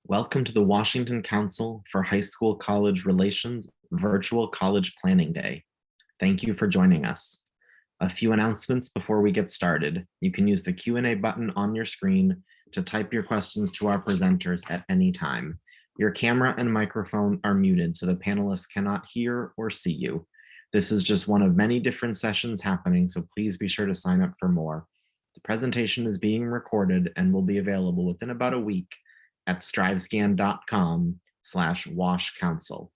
Welcome to the Washington Council for High School College Relations Virtual College Planning Day. Thank you for joining us. A few announcements before we get started. You can use the Q&A button on your screen to type your questions to our presenters at any time. Your camera and microphone are muted so the panelists cannot hear or see you. This is just one of many different sessions happening, so please be sure to sign up for more. The presentation is being recorded and will be available within about a week at strivescan.com/washcouncil.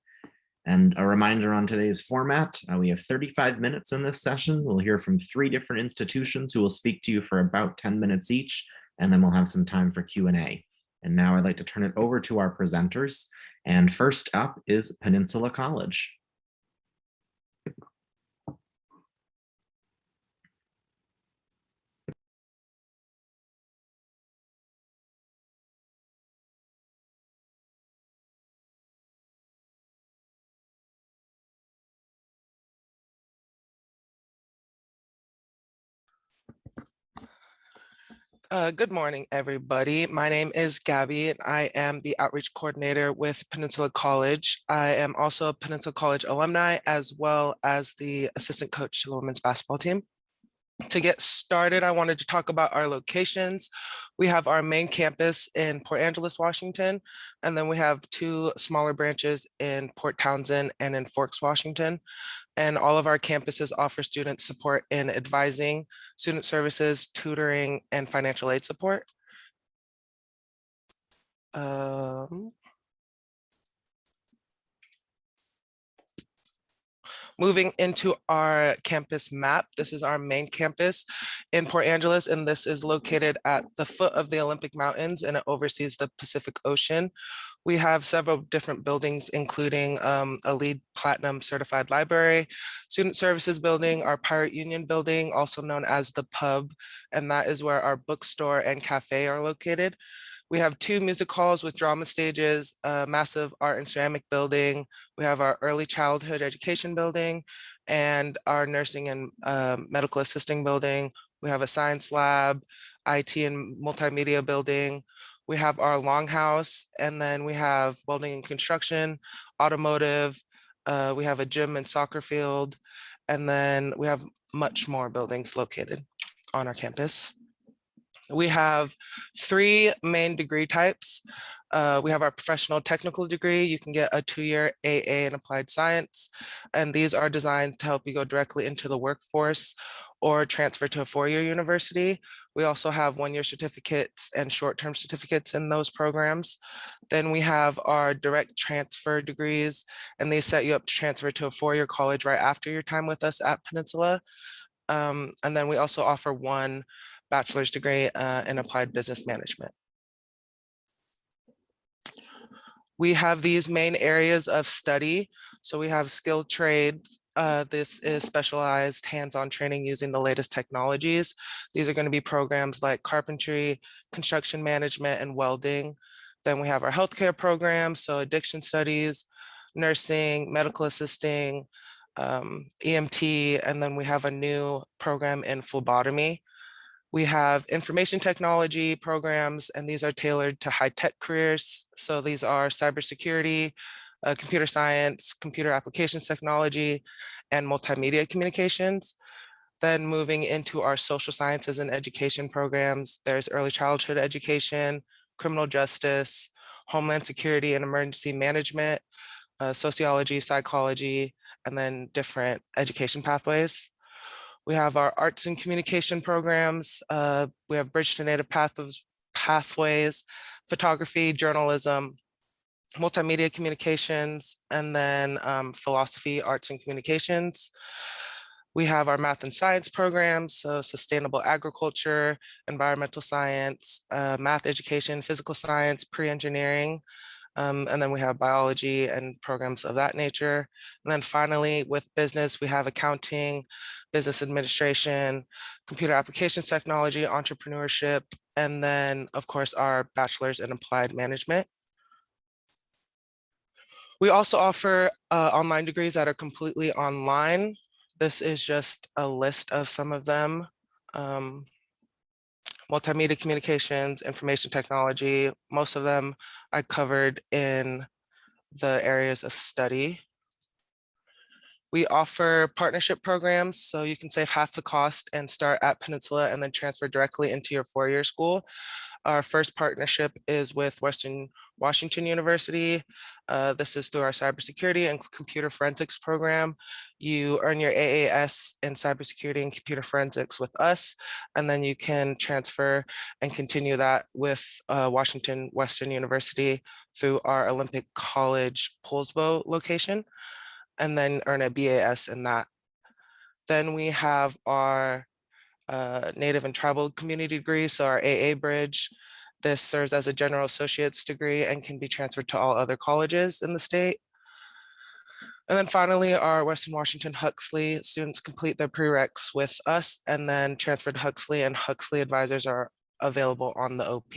And a reminder on today's format, we have 35 minutes in this session. We'll hear from 3 different institutions who will speak to you for about 10 minutes each, and then we'll have some time for Q&A. And now I'd like to turn it over to our presenters. And first up is Peninsula College. Good morning, everybody. My name is Gabby, and I am the outreach coordinator with Peninsula College. I am also a Peninsula College alumni, as well as the assistant coach to the women's basketball team. To get started, I wanted to talk about our locations. We have our main campus in Port Angeles, Washington, and then we have 2 smaller branches in Port Townsend and in Forks, Washington. And all of our campuses offer students support in advising, student services, tutoring, and financial aid support. Moving into our campus map, this is our main campus in Port Angeles, and this is located at the foot of the Olympic Mountains, and it oversees the Pacific Ocean. We have several different buildings, including a LEED Platinum certified library, student services building, our Pirate Union building, also known as the Pub, and that is where our bookstore and cafe are located. We have 2 music halls with drama stages, a massive art and ceramic building. We have our early childhood education building and our nursing and medical assisting building. We have a science lab, IT and multimedia building. We have our longhouse, and then we have welding and construction, automotive. We have a gym and soccer field, and then we have much more buildings located on our campus. We have 3 main degree types. We have our professional technical degree. You can get a 2-year AA in applied science, and these are designed to help you go directly into the workforce or transfer to a 4-year university. We also have 1-year certificates and short-term certificates in those programs. Then we have our direct transfer degrees, and they set you up to transfer to a 4-year college right after your time with us at Peninsula. And then we also offer 1 bachelor's degree in applied business management. We have these main areas of study. So we have skilled trades. This is specialized hands-on training using the latest technologies. These are going to be programs like carpentry, construction management, and welding. Then we have our healthcare programs, so addiction studies, nursing, medical assisting, EMT, and then we have a new program in phlebotomy. We have information technology programs, and these are tailored to high-tech careers. So these are cybersecurity, computer science, computer applications technology, and multimedia communications. Then moving into our social sciences and education programs, there's early childhood education, criminal justice, homeland security and emergency management, sociology, psychology, and then different education pathways. We have our arts and communication programs. We have Bridge to Native pathways, photography, journalism, multimedia communications, and then philosophy, arts and communications. We have our math and science programs, so sustainable agriculture, environmental science, math education, physical science, pre-engineering. And then we have biology and programs of that nature. And then finally, with business, we have accounting, business administration, computer applications technology, entrepreneurship, and then, of course, our bachelor's in applied management. We also offer online degrees that are completely online. This is just a list of some of them. multimedia communications, information technology. Most of them I covered in the areas of study. We offer partnership programs, so you can save half the cost and start at Peninsula and then transfer directly into your four-year school. Our first partnership is with Western Washington University. This is through our cybersecurity and computer forensics program. You earn your AAS in cybersecurity and computer forensics with us, and then you can transfer and continue that with Washington Western University through our Olympic College Poulsbo location, and then earn a BAS in that. Then we have our Native and Tribal Community degree, so our AA Bridge. This serves as a general associate's degree and can be transferred to all other colleges in the state. And then finally, our Western Washington Huxley students complete their prereqs with us and then transfer to Huxley, and Huxley advisors are available on the OP.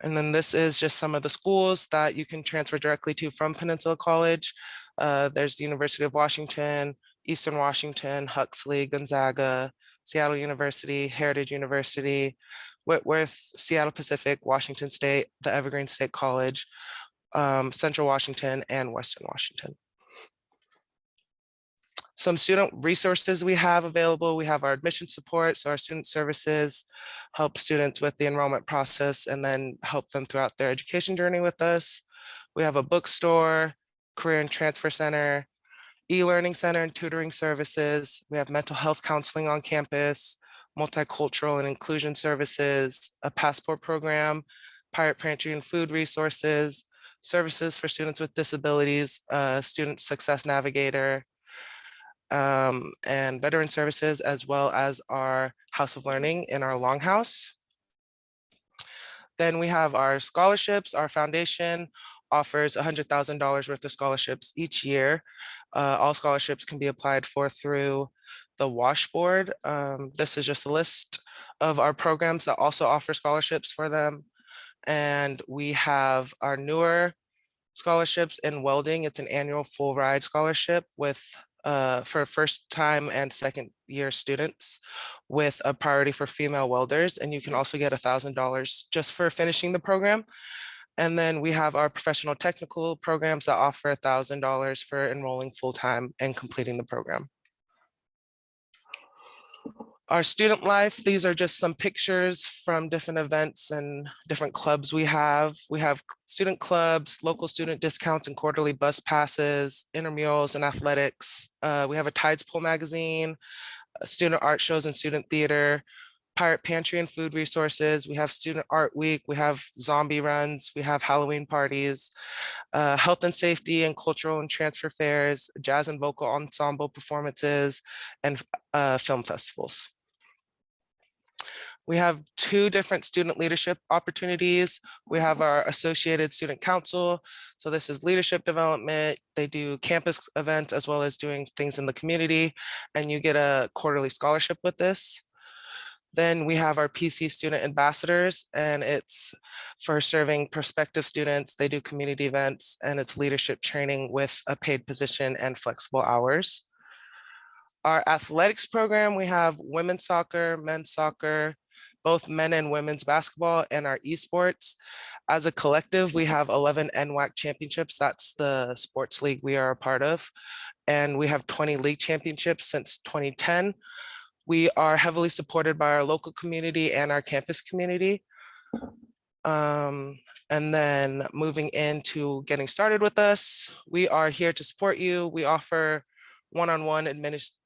And then this is just some of the schools that you can transfer directly to from Peninsula College. There's the University of Washington, Eastern Washington, Huxley, Gonzaga, Seattle University, Heritage University, Whitworth, Seattle Pacific, Washington State, the Evergreen State College, Central Washington, and Western Washington. Some student resources we have available. We have our admission support. So our student services help students with the enrollment process and then help them throughout their education journey with us. We have a bookstore, career and transfer center, e-learning center and tutoring services. We have mental health counseling on campus, multicultural and inclusion services, a passport program, pirate pantry and food resources, services for students with disabilities, student success navigator, and veteran services, as well as our House of Learning in our Longhouse. Then we have our scholarships. Our foundation offers $100,000 worth of scholarships each year. All scholarships can be applied for through the washboard. This is just a list of our programs that also offer scholarships for them. And we have our newer scholarships in welding. It's an annual full ride scholarship with for first time and second year students with a priority for female welders. And you can also get $1,000 just for finishing the program. And then we have our professional technical programs that offer $1,000 for enrolling full-time and completing the program. Our student life, these are just some pictures from different events and different clubs we have. We have student clubs, local student discounts and quarterly bus passes, intramurals and athletics. We have a Tides Pool magazine, student art shows and student theater, pirate pantry and food resources. We have student art week. We have zombie runs. We have Halloween parties, health and safety and cultural and transfer fairs, jazz and vocal ensemble performances, and film festivals. We have two different student leadership opportunities. We have our Associated Student Council. So this is leadership development. They do campus events as well as doing things in the community, and you get a quarterly scholarship with this. Then we have our PC Student Ambassadors, and it's for serving prospective students. They do community events, and it's leadership training with a paid position and flexible hours. Our athletics program, we have women's soccer, men's soccer, both men and women's basketball, and our esports. As a collective, we have 11 NWAC championships. That's the sports league we are a part of. And we have 20 league championships since 2010. We are heavily supported by our local community and our campus community. And then moving into getting started with us, we are here to support you. We offer one-on-one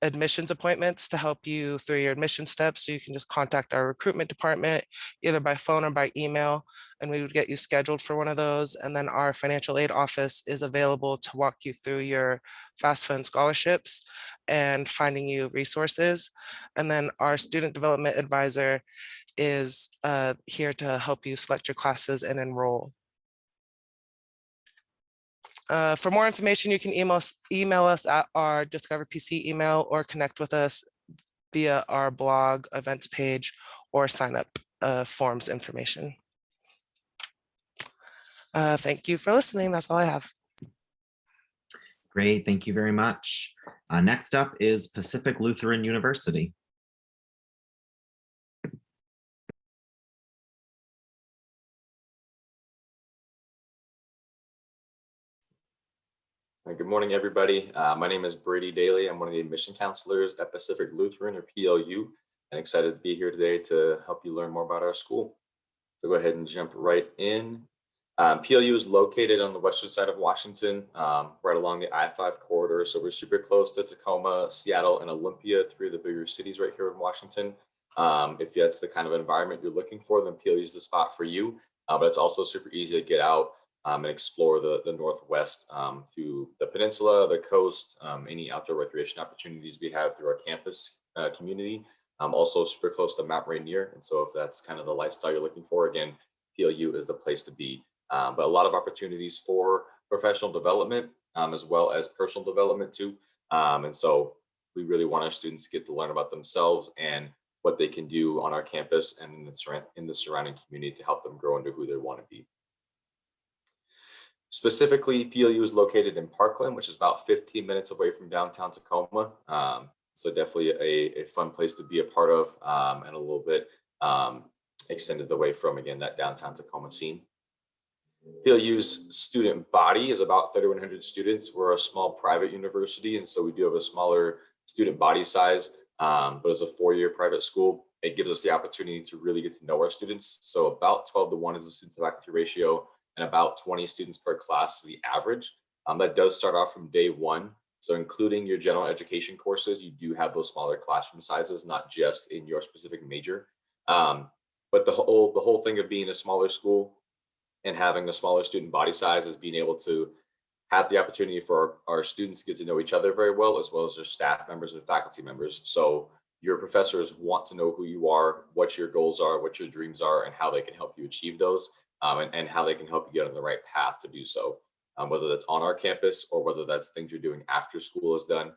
admissions appointments to help you through your admission steps. So you can just contact our recruitment department, either by phone or by email, and we would get you scheduled for one of those. And then our financial aid office is available to walk you through your FAFSA scholarships and finding you resources. And then our student development advisor is here to help you select your classes and enroll. For more information, you can email us at our Discover PC email or connect with us via our blog events page or sign up forms information. Thank you for listening. That's all I have. Great, thank you very much. Next up is Pacific Lutheran University. Good morning, everybody. My name is Brady Daly. I'm one of the admission counselors at Pacific Lutheran, or PLU, and excited to be here today to help you learn more about our school. So go ahead and jump right in. PLU is located on the western side of Washington, right along the I-5 corridor. So we're super close to Tacoma, Seattle, and Olympia, three of the bigger cities right here in Washington. If that's the kind of environment you're looking for, then PLU is the spot for you. But it's also super easy to get out and explore the Northwest through the peninsula, the coast, any outdoor recreation opportunities we have through our campus community. Also super close to Mount Rainier. And so if that's kind of the lifestyle you're looking for, again, PLU is the place to be. But a lot of opportunities for professional development as well as personal development too. And so we really want our students to get to learn about themselves and what they can do on our campus and in the surrounding community to help them grow into who they want to be. Specifically, PLU is located in Parkland, which is about 15 minutes away from downtown Tacoma. So definitely a fun place to be a part of and a little bit extended away from, again, that downtown Tacoma scene. PLU's student body is about 3,100 students. We're a small private university, and so we do have a smaller student body size, but as a four-year private school, it gives us the opportunity to really get to know our students. So about 12 to 1 is the student to faculty ratio, and about 20 students per class is the average. That does start off from day one. So including your general education courses, you do have those smaller classroom sizes, not just in your specific major. But the whole thing of being a smaller school and having a smaller student body size is being able to have the opportunity for our students to get to know each other very well as their staff members and faculty members. So your professors want to know who you are, what your goals are, what your dreams are, and how they can help you achieve those, and how they can help you get on the right path to do so, whether that's on our campus or whether that's things you're doing after school is done.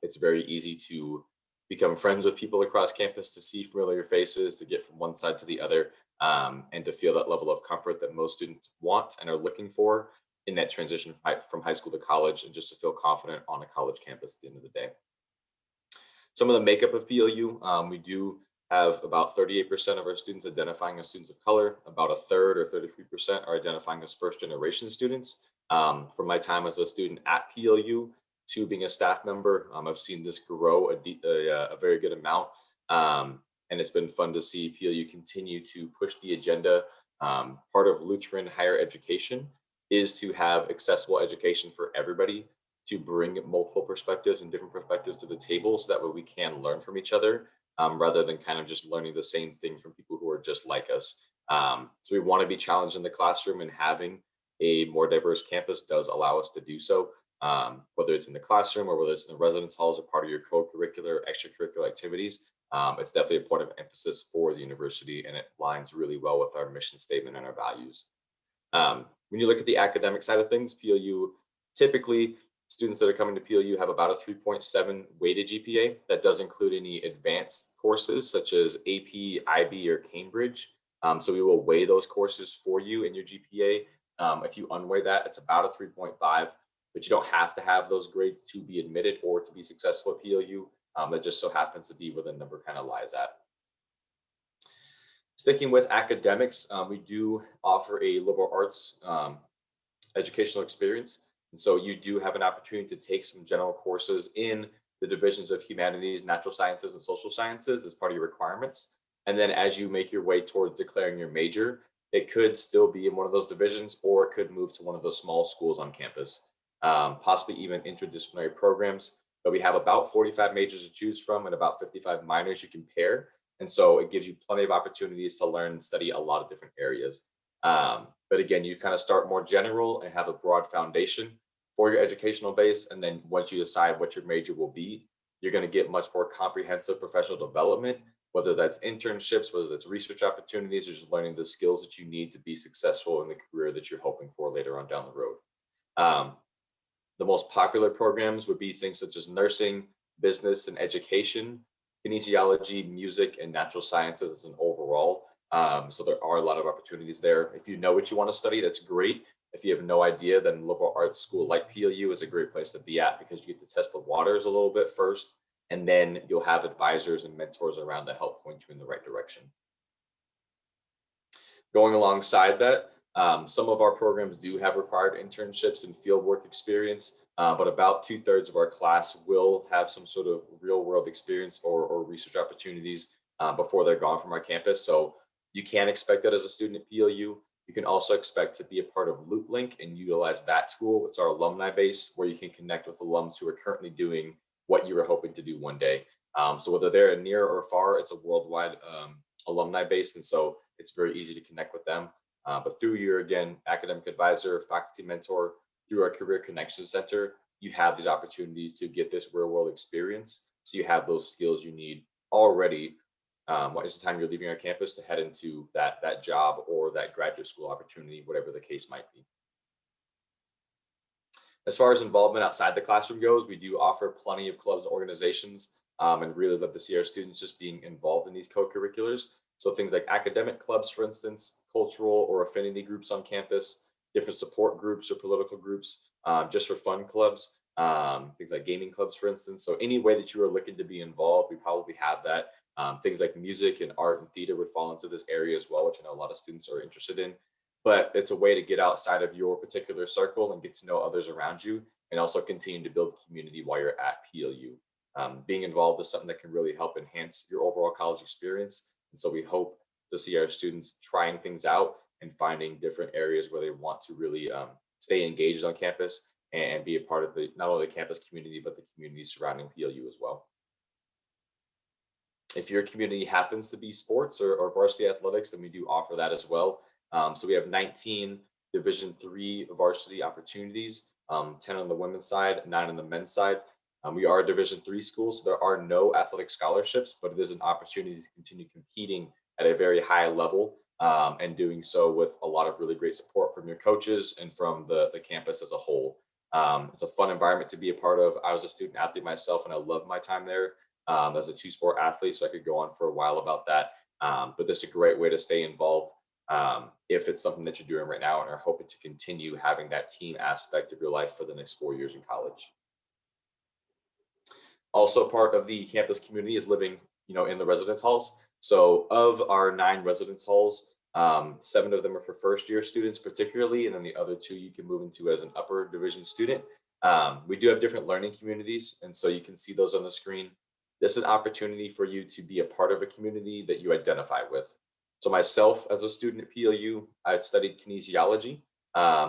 It's very easy to become friends with people across campus, to see familiar faces, to get from one side to the other, and to feel that level of comfort that most students want and are looking for in that transition from high school to college, and just to feel confident on a college campus at the end of the day. Some of the makeup of PLU, we do have about 38% of our students identifying as students of color, about a third or 33% are identifying as first generation students. From my time as a student at PLU to being a staff member, I've seen this grow a very good amount. And it's been fun to see PLU continue to push the agenda. Part of Lutheran higher education is to have accessible education for everybody, to bring multiple perspectives and different perspectives to the table so that way we can learn from each other, rather than kind of just learning the same thing from people who are just like us. So we want to be challenged in the classroom, and having a more diverse campus does allow us to do so, whether it's in the classroom or whether it's in the residence halls or part of your co-curricular, extracurricular activities. It's definitely a point of emphasis for the university, and it aligns really well with our mission statement and our values. When you look at the academic side of things, PLU, typically students that are coming to PLU have about a 3.7 weighted GPA. That does include any advanced courses such as AP, IB, or Cambridge. So we will weigh those courses for you in your GPA. If you unweigh that, it's about a 3.5, but you don't have to have those grades to be admitted or to be successful at PLU. That just so happens to be where the number kind of lies at. Sticking with academics, we do offer a liberal arts educational experience. And so you do have an opportunity to take some general courses in the divisions of humanities, natural sciences, and social sciences as part of your requirements. And then as you make your way towards declaring your major, it could still be in one of those divisions, or it could move to one of the small schools on campus, possibly even interdisciplinary programs. But we have about 45 majors to choose from and about 55 minors you can pair. And so it gives you plenty of opportunities to learn and study a lot of different areas. But again, you kind of start more general and have a broad foundation for your educational base. And then once you decide what your major will be, you're going to get much more comprehensive professional development, whether that's internships, whether that's research opportunities, or just learning the skills that you need to be successful in the career that you're hoping for later on down the road. The most popular programs would be things such as nursing, business, and education, kinesiology, music, and natural sciences as an overall. So there are a lot of opportunities there. If you know what you want to study, that's great. If you have no idea, then liberal arts school like PLU is a great place to be at, because you get to test the waters a little bit first, and then you'll have advisors and mentors around to help point you in the right direction. Going alongside that, Some of our programs do have required internships and field work experience, but about 2/3 of our class will have some sort of real world experience or research opportunities before they're gone from our campus. So you can expect that as a student at PLU. You can also expect to be a part of LoopLink and utilize that tool. It's our alumni base where you can connect with alums who are currently doing what you were hoping to do one day. So whether they're near or far, it's a worldwide alumni base. And so it's very easy to connect with them. But through your, again, academic advisor, faculty mentor, through our Career Connection Center, you have these opportunities to get this real world experience. So you have those skills you need already what is the time you're leaving our campus to head into that job or that graduate school opportunity, whatever the case might be. As far as involvement outside the classroom goes, we do offer plenty of clubs and organizations and really love to see our students just being involved in these co-curriculars. So things like academic clubs, for instance, cultural or affinity groups on campus, different support groups or political groups, just for fun clubs, things like gaming clubs, for instance. So any way that you are looking to be involved, we probably have that. Things like music and art and theater would fall into this area as well, which I know a lot of students are interested in. But it's a way to get outside of your particular circle and get to know others around you and also continue to build community while you're at PLU. Being involved is something that can really help enhance your overall college experience. And so we hope to see our students trying things out and finding different areas where they want to really stay engaged on campus and be a part of the not only the campus community, but the community surrounding PLU as well. If your community happens to be sports or varsity athletics, then we do offer that as well. So we have 19 Division III varsity opportunities, 10 on the women's side, 9 on the men's side. We are a Division III school, so there are no athletic scholarships, but it is an opportunity to continue competing at a very high level and doing so with a lot of really great support from your coaches and from the campus as a whole. It's a fun environment to be a part of. I was a student athlete myself, and I loved my time there. As a two-sport athlete, so I could go on for a while about that. But this is a great way to stay involved if it's something that you're doing right now and are hoping to continue having that team aspect of your life for the next 4 years in college. Also part of the campus community is living, in the residence halls. So of our 9 residence halls, 7 of them are for first-year students particularly, and then the other 2 you can move into as an upper division student. We do have different learning communities, and so you can see those on the screen. This is an opportunity for you to be a part of a community that you identify with. So myself, as a student at PLU, I had studied kinesiology.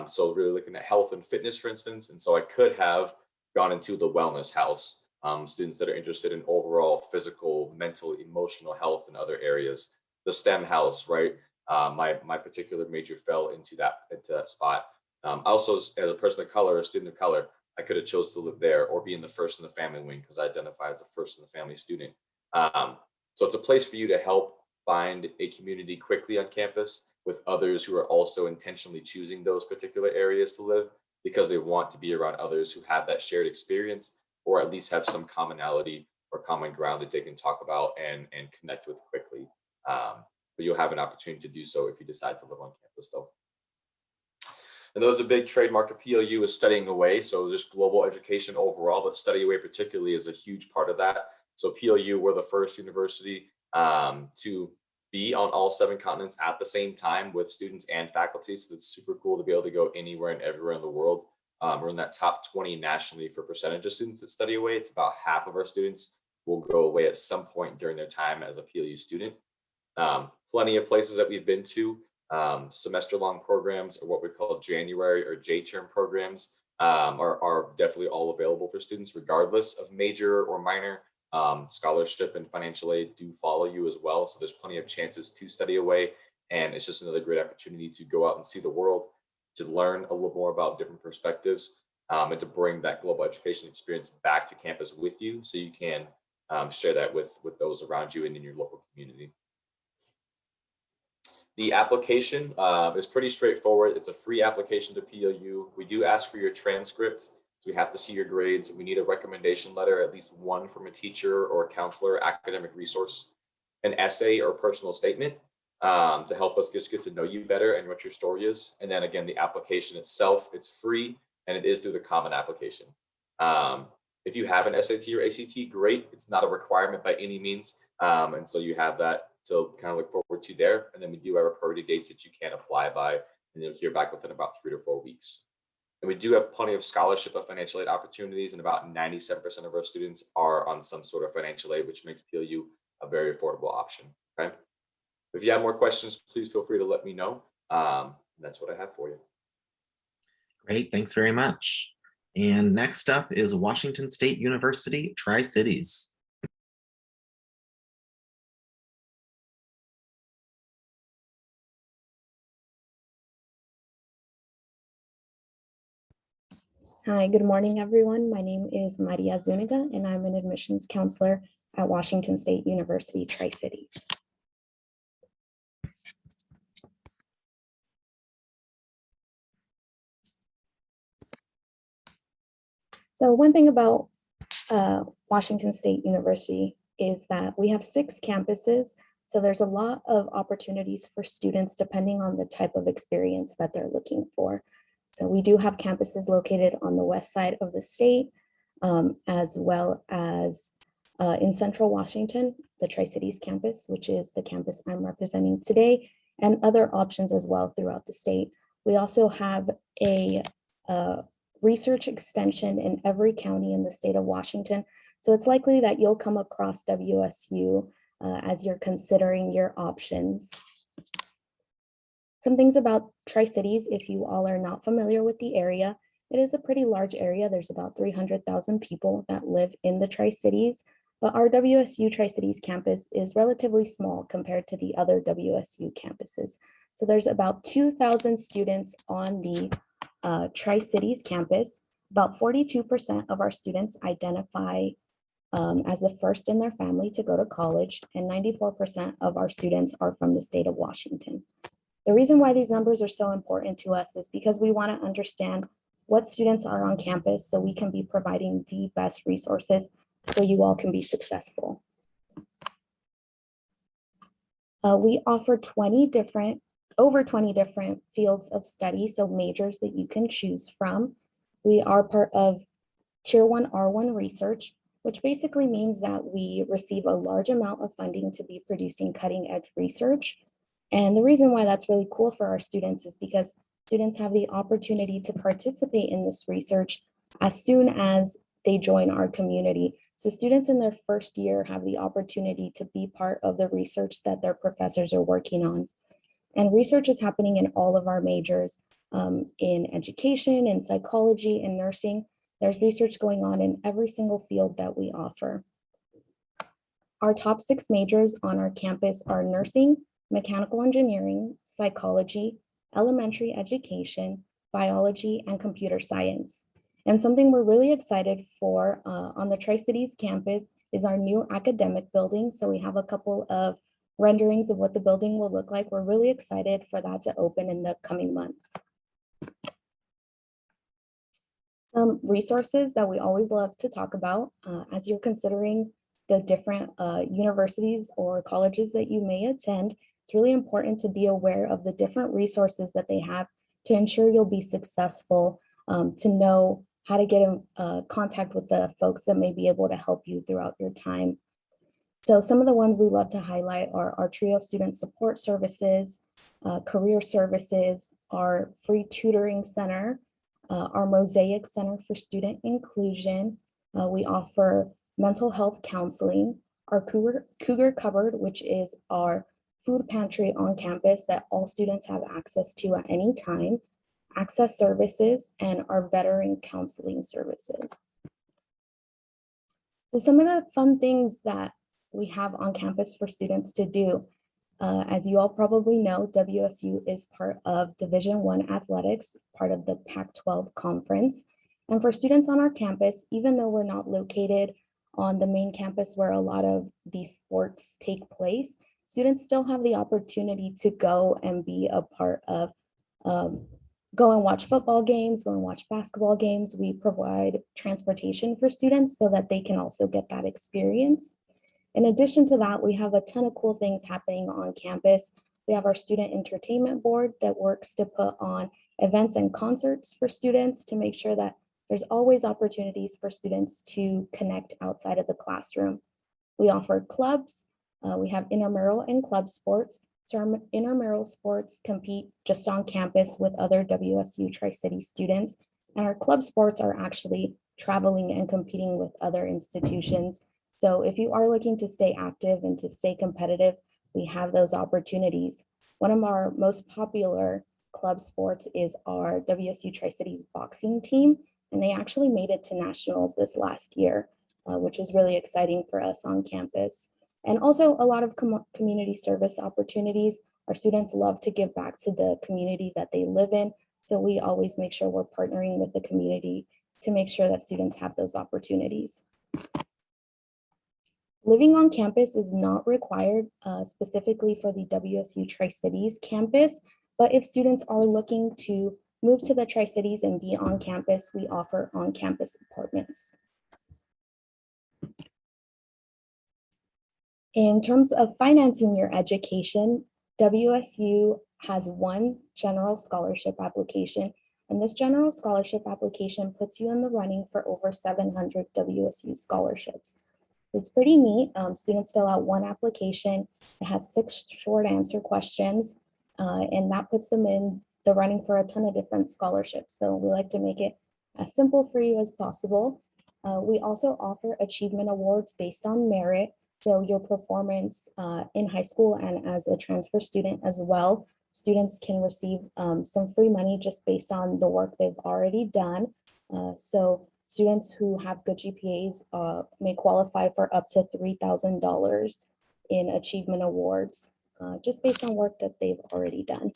So really looking at health and fitness, for instance. And so I could have gone into the wellness house, students that are interested in overall physical, mental, emotional health and other areas. The STEM house, right? My particular major fell into that spot. Also, as a person of color, a student of color, I could have chose to live there or be in the first in the family wing because I identify as a first in the family student. So it's a place for you to help find a community quickly on campus with others who are also intentionally choosing those particular areas to live because they want to be around others who have that shared experience or at least have some commonality or common ground that they can talk about and connect with quickly. But you'll have an opportunity to do so if you decide to live on campus though. Another big trademark of PLU is studying away. So just global education overall, but study away particularly is a huge part of that. So PLU, we're the first university to be on all 7 continents at the same time with students and faculty. So it's super cool to be able to go anywhere and everywhere in the world. We're in that top 20 nationally for percentage of students that study away. It's about half of our students will go away at some point during their time as a PLU student. Plenty of places that we've been to. Semester-long programs or what we call January or J-term programs are definitely all available for students regardless of major or minor. Scholarship and financial aid do follow you as well. So there's plenty of chances to study away. And it's just another great opportunity to go out and see the world, to learn a little more about different perspectives, and to bring that global education experience back to campus with you so you can share that with those around you and in your local community. The application is pretty straightforward. It's a free application to PLU. We do ask for your transcripts. So we have to see your grades. We need a recommendation letter, at least one from a teacher or a counselor, academic resource, an essay or personal statement to help us just get to know you better and what your story is. And then again, the application itself, it's free and it is through the Common Application. If you have an SAT or ACT, great. It's not a requirement by any means. And so you have that to kind of look forward to there. And then we do have our priority dates that you can apply by and you'll hear back within about 3 to 4 weeks. And we do have plenty of scholarship of financial aid opportunities, and about 97% of our students are on some sort of financial aid, which makes PLU a very affordable option. Okay. If you have more questions, please feel free to let me know. That's what I have for you. Great, thanks very much. And next up is Washington State University, Tri-Cities. Hi, good morning, everyone. My name is Maria Zuniga, and I'm an admissions counselor at Washington State University, Tri-Cities. So one thing about Washington State University is that we have 6 campuses. So there's a lot of opportunities for students depending on the type of experience that they're looking for. So we do have campuses located on the west side of the state, as well as in central Washington, the Tri-Cities campus, which is the campus I'm representing today, and other options as well throughout the state. We also have a research extension in every county in the state of Washington. So it's likely that you'll come across WSU as you're considering your options. Some things about Tri-Cities, if you all are not familiar with the area, it is a pretty large area. There's about 300,000 people that live in the Tri-Cities, but our WSU Tri-Cities campus is relatively small compared to the other WSU campuses. So there's about 2,000 students on the Tri-Cities campus. About 42% of our students identify as the first in their family to go to college, and 94% of our students are from the state of Washington. The reason why these numbers are so important to us is because we want to understand what students are on campus so we can be providing the best resources so you all can be successful. We offer over 20 different fields of study, so majors that you can choose from. We are part of Tier 1 R1 research, which basically means that we receive a large amount of funding to be producing cutting edge research. And the reason why that's really cool for our students is because students have the opportunity to participate in this research as soon as they join our community. So students in their first year have the opportunity to be part of the research that their professors are working on. And research is happening in all of our majors, in education, in psychology, and nursing. There's research going on in every single field that we offer. Our top 6 majors on our campus are nursing, mechanical engineering, psychology, elementary education, biology, and computer science. And something we're really excited for on the Tri-Cities campus is our new academic building. So we have a couple of renderings of what the building will look like. We're really excited for that to open in the coming months. Some resources that we always love to talk about as you're considering the different universities or colleges that you may attend. It's really important to be aware of the different resources that they have to ensure you'll be successful, to know how to get in contact with the folks that may be able to help you throughout your time. So some of the ones we love to highlight are our TRIO student support services, career services, our free tutoring center, our Mosaic Center for Student Inclusion. We offer mental health counseling, our Cougar Cupboard, which is our food pantry on campus that all students have access to at any time, access services, and our veteran counseling services. So some of the fun things that we have on campus for students to do. As you all probably know, WSU is part of Division I athletics, part of the Pac-12 conference. And for students on our campus, even though we're not located on the main campus where a lot of these sports take place, students still have the opportunity to go and be a part of, go and watch football games, go and watch basketball games. We provide transportation for students so that they can also get that experience. In addition to that, we have a ton of cool things happening on campus. We have our student entertainment board that works to put on events and concerts for students to make sure that there's always opportunities for students to connect outside of the classroom. We offer clubs. We have intramural and club sports. So our intramural sports compete just on campus with other WSU Tri-City students. And our club sports are actually traveling and competing with other institutions. So if you are looking to stay active and to stay competitive, we have those opportunities. One of our most popular club sports is our WSU Tri-Cities boxing team, and they actually made it to nationals this last year, which was really exciting for us on campus. And also a lot of community service opportunities. Our students love to give back to the community that they live in. So we always make sure we're partnering with the community to make sure that students have those opportunities. Living on campus is not required specifically for the WSU Tri-Cities campus, but if students are looking to move to the Tri-Cities and be on campus, we offer on-campus apartments. In terms of financing your education, WSU has one general scholarship application, and this general scholarship application puts you in the running for over 700 WSU scholarships. It's pretty neat. Students fill out one application. It has 6 short answer questions, and that puts them in the running for a ton of different scholarships. So we like to make it as simple for you as possible. We also offer achievement awards based on merit. So your performance in high school and as a transfer student as well, students can receive some free money just based on the work they've already done. So students who have good GPAs may qualify for up to $3,000 in achievement awards, just based on work that they've already done.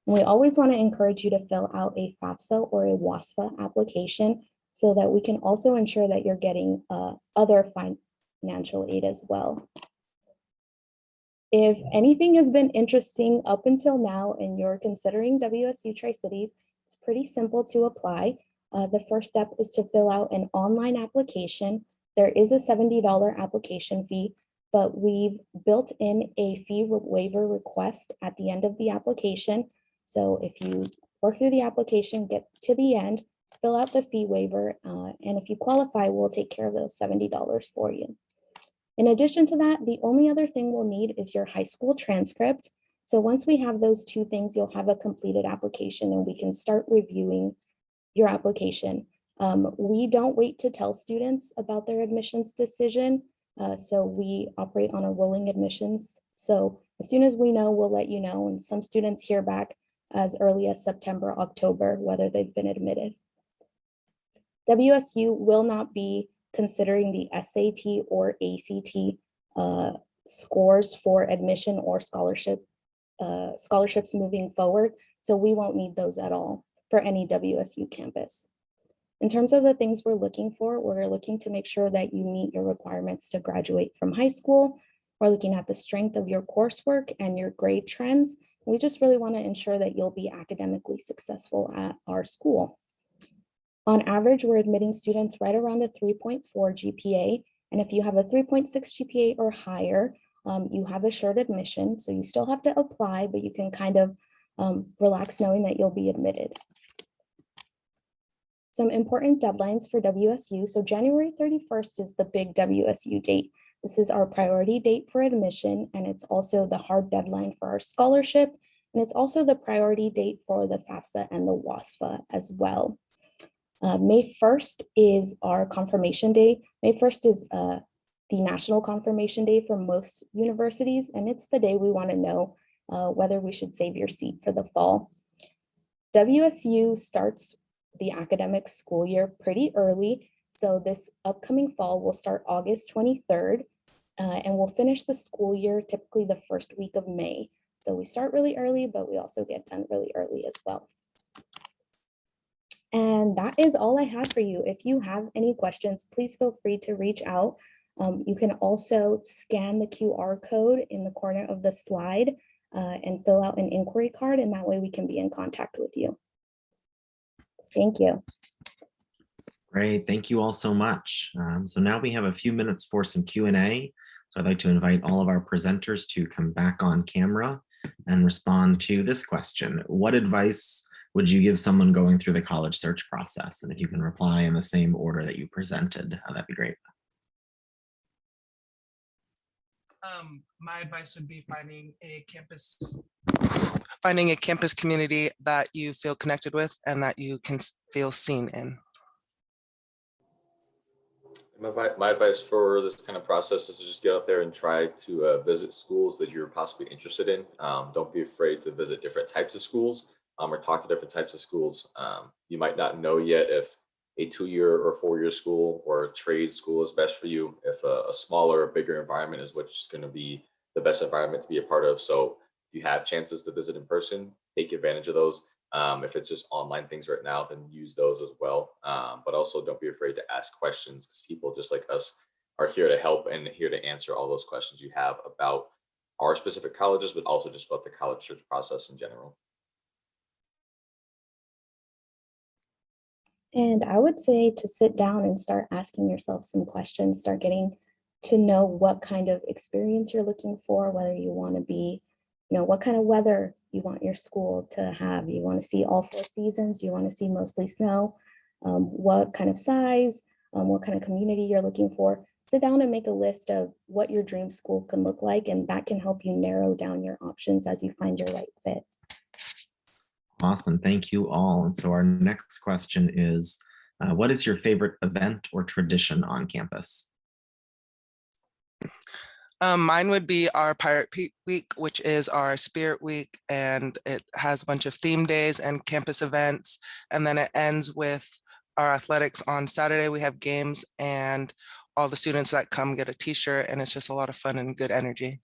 And we always want to encourage you to fill out a FAFSA or a WASFA application so that we can also ensure that you're getting other financial aid as well. If anything has been interesting up until now and you're considering WSU Tri-Cities, it's pretty simple to apply. The first step is to fill out an online application. There is a $70 application fee, but we've built in a fee waiver request at the end of the application. So if you work through the application, get to the end, fill out the fee waiver, and if you qualify, we'll take care of those $70 for you. In addition to that, the only other thing we'll need is your high school transcript. So once we have those two things, you'll have a completed application and we can start reviewing your application. We don't wait to tell students about their admissions decision. So we operate on a rolling admissions. So as soon as we know, we'll let you know. And some students hear back as early as September, October, whether they've been admitted. WSU will not be considering the SAT or ACT scores for admission or scholarships moving forward. So we won't need those at all for any WSU campus. In terms of the things we're looking for, we're looking to make sure that you meet your requirements to graduate from high school. We're looking at the strength of your coursework and your grade trends. We just really want to ensure that you'll be academically successful at our school. On average, we're admitting students right around a 3.4 GPA. And if you have a 3.6 GPA or higher, you have assured admission. So you still have to apply, but you can kind of relax knowing that you'll be admitted. Some important deadlines for WSU. So January 31st is the big WSU date. This is our priority date for admission, and it's also the hard deadline for our scholarship. And it's also the priority date for the FAFSA and the WASFA as well. May 1st is our confirmation day. May 1st is the national confirmation day for most universities, and it's the day we want to know whether we should save your seat for the fall. WSU starts the academic school year pretty early. So this upcoming fall will start August 23rd, and we'll finish the school year typically the first week of May. So we start really early, but we also get done really early as well. And that is all I have for you. If you have any questions, please feel free to reach out. You can also scan the QR code in the corner of the slide and fill out an inquiry card, and that way we can be in contact with you. Thank you. Great, thank you all so much. So now we have a few minutes for some Q&A. So I'd like to invite all of our presenters to come back on camera and respond to this question. What advice would you give someone going through the college search process? And if you can reply in the same order that you presented, that'd be great. My advice would be finding a campus community that you feel connected with and that you can feel seen in. My advice for this kind of process is to just get out there and try to visit schools that you're possibly interested in. Don't be afraid to visit different types of schools or talk to different types of schools. You might not know yet if a 2-year or 4-year school or a trade school is best for you, if a smaller, bigger environment is what's going to be the best environment to be a part of. So if you have chances to visit in person, take advantage of those. If it's just online things right now, then use those as well. But also don't be afraid to ask questions, because people just like us are here to help and here to answer all those questions you have about our specific colleges, but also just about the college search process in general. And I would say to sit down and start asking yourself some questions, start getting to know what kind of experience you're looking for, whether you want to be, what kind of weather you want your school to have. You want to see all 4 seasons, you want to see mostly snow, what kind of size, what kind of community you're looking for. Sit down and make a list of what your dream school can look like, and that can help you narrow down your options as you find your right fit. Awesome. Thank you all. And so our next question is, what is your favorite event or tradition on campus? Mine would be our Pirate Week, which is our spirit week, and it has a bunch of theme days and campus events. And then it ends with our athletics on Saturday. We have games, and all the students that come get a t-shirt, and it's just a lot of fun and good energy.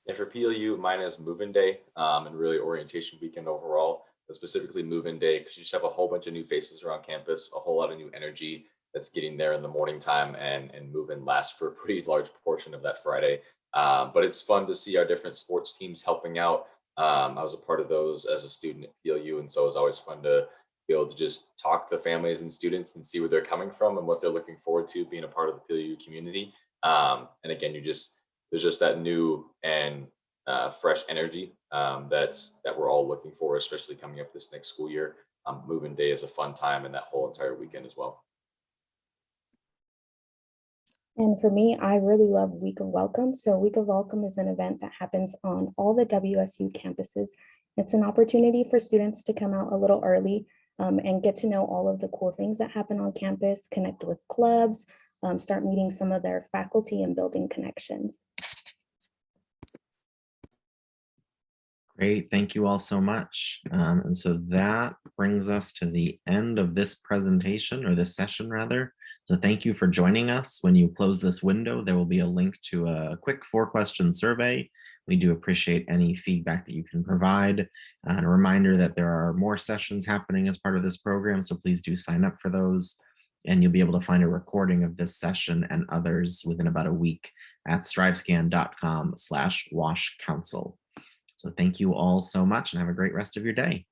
And for PLU, mine is move-in day and really orientation weekend overall, but specifically move-in day, because you just have a whole bunch of new faces around campus, a whole lot of new energy that's getting there in the morning time, and move-in lasts for a pretty large portion of that Friday. But it's fun to see our different sports teams helping out. I was a part of those as a student at PLU, and so it was always fun to be able to just talk to families and students and see where they're coming from and what they're looking forward to being a part of the PLU community. And again, there's just that new and fresh energy that we're all looking for, especially coming up this next school year. Move-in day is a fun time, and that whole entire weekend as well. And for me, I really love Week of Welcome. So Week of Welcome is an event that happens on all the WSU campuses. It's an opportunity for students to come out a little early and get to know all of the cool things that happen on campus, connect with clubs, start meeting some of their faculty and building connections. Great, thank you all so much. And so that brings us to the end of this presentation, or this session rather. So thank you for joining us. When you close this window, there will be a link to a quick 4-question survey. We do appreciate any feedback that you can provide. And a reminder that there are more sessions happening as part of this program, so please do sign up for those. And you'll be able to find a recording of this session and others within about a week at strivescan.com/washcouncil. So thank you all so much, and have a great rest of your day.